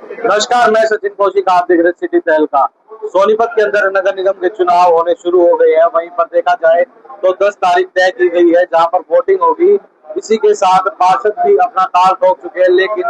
नमस्कार, मैं सचिन कौशिक। आप देख रहे सिटी पहल का। सोनीपत के अंदर नगर निगम के चुनाव होने शुरू हो गए हैं। वहीं पर देखा जाए तो 10 तारीख तय की गई है जहां पर वोटिंग होगी। इसी के साथ पार्षद भी अपना ताल ठोक चुके हैं, लेकिन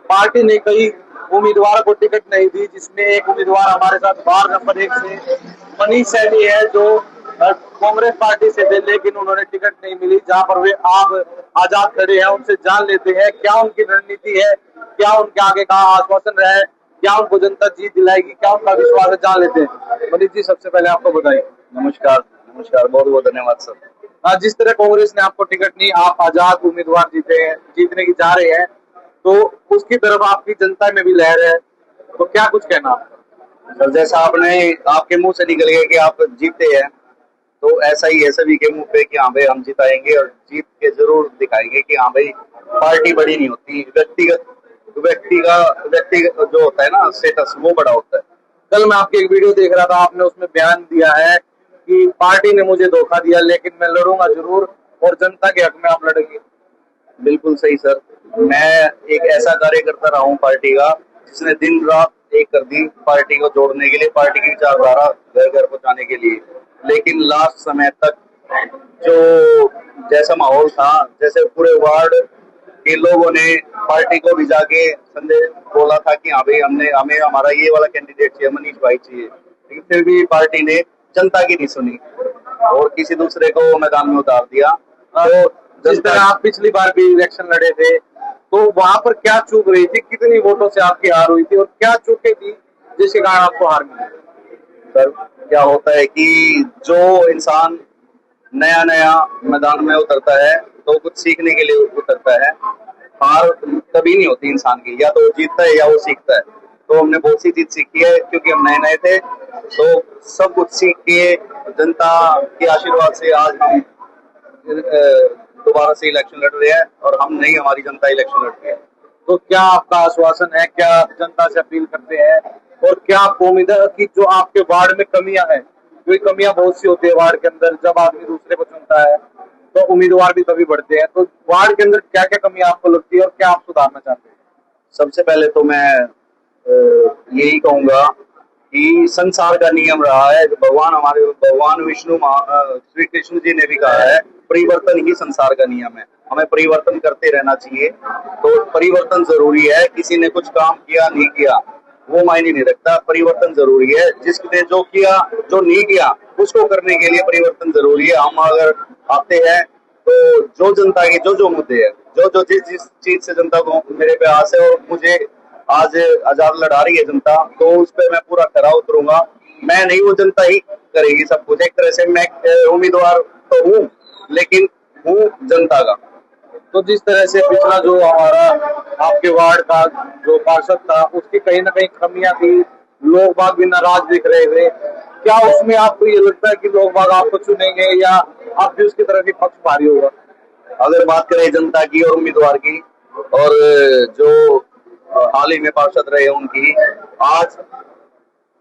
पार्टी ने कई उम्मीदवार को टिकट नहीं दी, जिसमें एक उम्मीदवार हमारे साथ वार्ड नंबर 1 से मनीष सैनी है, जो कांग्रेस पार्टी से थे, लेकिन उन्होंने टिकट नहीं मिली। जहां पर वे आप आजाद खड़े हैं, उनसे जान लेते हैं क्या उनकी रणनीति है, क्या उनके आगे का आश्वासन रहा है, क्या उनको जनता जीत दिलाएगी, क्या उनका विश्वास है, जान लेते हैं। मनीष जी, सबसे पहले आपको बताइए। नमस्कार। नमस्कार, बहुत बहुत धन्यवाद सर। जिस तरह कांग्रेस ने आपको टिकट नहीं, आप आजाद उम्मीदवार जीतने की जा रहे हैं, तो उसकी तरफ आपकी जनता में भी लहर है, तो क्या कुछ कहना आपका? सर, जैसा आपके मुंह से निकल गया कि आप जीते हैं, तो ऐसा ही है सभी के मुंह पे कि हाँ भाई हम जिताएंगे और जीत के जरूर दिखाएंगे कि हाँ भाई पार्टी बड़ी नहीं होती, व्यक्ति जो होता है ना स्टेटस, वो बड़ा होता है। कल मैं आपकी एक वीडियो देख रहा था, आपने उसमें बयान दिया है कि पार्टी ने मुझे धोखा दिया, लेकिन मैं लड़ूंगा जरूर और जनता के हक में आप लड़ेंगे। बिल्कुल सही सर। मैं एक ऐसा कार्यकर्ता रहा हूँ पार्टी का, जिसने दिन रात एक कर दी पार्टी को जोड़ने के लिए, पार्टी की विचारधारा घर घर पहुंचाने के लिए। लेकिन लास्ट समय तक जो जैसा माहौल था, जैसे पूरे वार्ड के लोगों ने पार्टी को भिजा के संदेश बोला था कि हाँ भाई हमें हमारा ये वाला कैंडिडेट चाहिए, मनीष भाई चाहिए, लेकिन फिर भी पार्टी ने जनता की नहीं सुनी और किसी दूसरे को मैदान में उतार दिया। तो जिस तरह आप पिछली बार भी इलेक्शन लड़े थे, तो वहां पर क्या चूक रही थी, कितनी वोटों से आपकी हार हुई थी और क्या चूके थी जिसके कारण आपको हार मिली? सर, क्या होता है कि जो इंसान नया नया मैदान में उतरता है तो कुछ सीखने के लिए उतरता है। हार कभी नहीं होती इंसान की, या तो वो जीतता है या वो सीखता है। तो हमने बहुत सी चीज सीखी है, क्योंकि हम नए नए थे, तो सब कुछ सीख के जनता के आशीर्वाद से आज हम दोबारा से इलेक्शन लड़ रहे हैं और हम नहीं, हमारी जनता इलेक्शन लड़ रही है। तो क्या आपका आश्वासन है, क्या जनता से अपील करते हैं और क्या आपको उम्मीद है कि जो आपके वार्ड में कमियां हैं, जो कमियां बहुत सी होती है वार्ड के अंदर, जब आदमी दूसरे को चुनता है तो उम्मीदवार भी तभी बढ़ते हैं, तो वार्ड के अंदर क्या क्या कमियां आपको लगती है और क्या आप सुधारना चाहते हैं? सबसे पहले तो मैं यही कहूंगा कि संसार का नियम रहा है, भगवान विष्णु श्री कृष्ण जी ने भी कहा है, परिवर्तन ही संसार का नियम है। हमें परिवर्तन करते रहना चाहिए। तो परिवर्तन जरूरी है। किसी ने कुछ काम किया नहीं किया वो मायने नहीं रखता, परिवर्तन जरूरी है। जिसने जो किया, जो नहीं किया, उसको करने के लिए परिवर्तन जरूरी है। हम अगर आते हैं तो जो जनता के जो मुद्दे है, जो जिस चीज से जनता को मेरे पे आस है और मुझे आज आजाद लड़ा रही है जनता, तो उस पर मैं पूरा खरा उतरूंगा। मैं नहीं, वो जनता ही करेगी सब कुछ। एक तरह से मैं उम्मीदवार तो हूँ, लेकिन हूँ जनता का। तो जिस तरह से पिछला जो हमारा आपके वार्ड का जो पार्षद था, उसकी कहीं ना कहीं कमियां थी, लोग बाग भी नाराज दिख रहे थे, क्या उसमें आपको ये लगता है कि लोग बाग आपको चुनेंगे या आप भी उसकी तरफ ही पक्ष भारी होगा? अगर बात करें जनता की और उम्मीदवार की, और जो हाल ही में पार्षद रहे उनकी, आज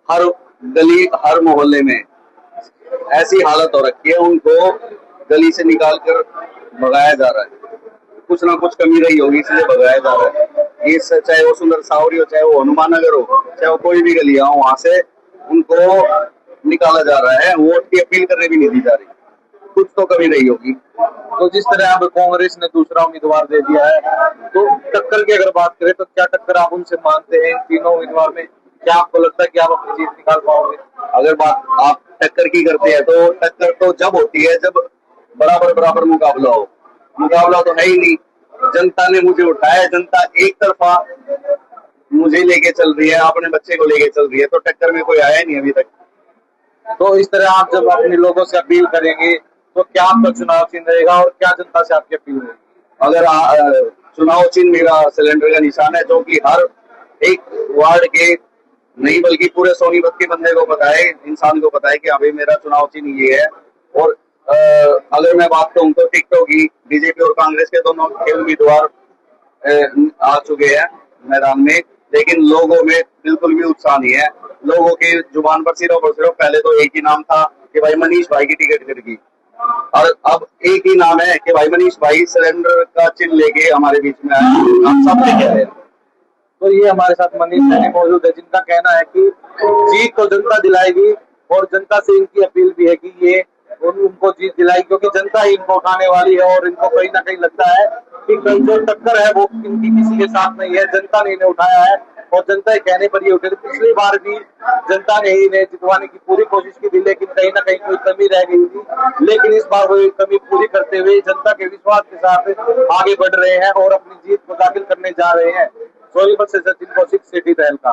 हर गली हर मोहल्ले में ऐसी हालत हो रखी है, उनको गली से निकाल कर भगाया जा रहा है। कुछ ना कुछ कमी रही होगी, इसलिए भगाया जा रहा है। ये चाहे वो सुंदर सावरी हो, चाहे वो हनुमान नगर हो, चाहे वो कोई भी गलियां हो, वहां से उनको निकाला जा रहा है। वोट की अपील करने भी नहीं दी जा रही। कुछ तो कमी रही होगी। तो जिस तरह अब कांग्रेस ने दूसरा उम्मीदवार दे दिया है, तो टक्कर की अगर बात करें तो क्या टक्कर आप उनसे मानते हैं? इन तीनों उम्मीदवार में क्या आपको लगता है कि आप अपनी जीत निकाल पाओगे? अगर बात आप टक्कर की करते हैं, तो टक्कर तो जब होती है जब बराबर बराबर मुकाबला हो। मुकाबला तो है ही नहीं। जनता ने मुझे उठाया, जनता एक तरफा मुझे लेके चल रही है, अपने बच्चे को लेके चल रही है, तो टक्कर में कोई आया नहीं अभी तक। तो इस तरह आप जब अपने लोगों से अपील करेंगे, तो क्या आपका चुनाव चिन्ह रहेगा और क्या जनता से आपकी अपील रहेगी? अगर चुनाव चिन्ह मेरा सिलेंडर का निशान है, जो कि हर एक वार्ड के नहीं बल्कि पूरे सोनीपत के बंदे को पता है, इंसान को पता है कि अभी मेरा चुनाव चिन्ह ये है। और अगर मैं बात करूं तो टिकटॉक की बीजेपी और कांग्रेस के दोनों के उम्मीदवार आ चुके हैं मैदान में, लेकिन लोगों में बिल्कुल भी उत्साह नहीं है। लोगों की जुबान पर सिर्फ और सिर्फ पहले तो एक ही नाम था कि भाई मनीष भाई की टिकट गिरगी, और अब एक ही नाम है कि भाई मनीष भाई सिलेंडर का चिन्ह लेके हमारे बीच में आए। हम सब लेके आए। तो ये हमारे साथ मनीष सैनी मौजूद है, जिनका कहना है कि जीत तो जनता दिलाएगी और जनता से इनकी अपील भी है कि ये उनको जीत दिलाई, क्योंकि जनता ही इनको उठाने वाली है। और इनको कहीं ना कहीं लगता है कि कल जो टक्कर है वो इनकी किसी के साथ नहीं है, जनता ने इन्हें उठाया है और जनता के कहने पर ये उठे। पिछली बार भी जनता ने ही इन्हें जितवाने की पूरी कोशिश की थी, लेकिन कहीं ना कहीं कोई कमी रह गई थी। लेकिन इस बार वो ये कमी पूरी करते हुए जनता के विश्वास के साथ आगे बढ़ रहे हैं और अपनी जीत को दाखिल करने जा रहे हैं। सोनीपत से सचिन कौशिक, सिटी तहलका।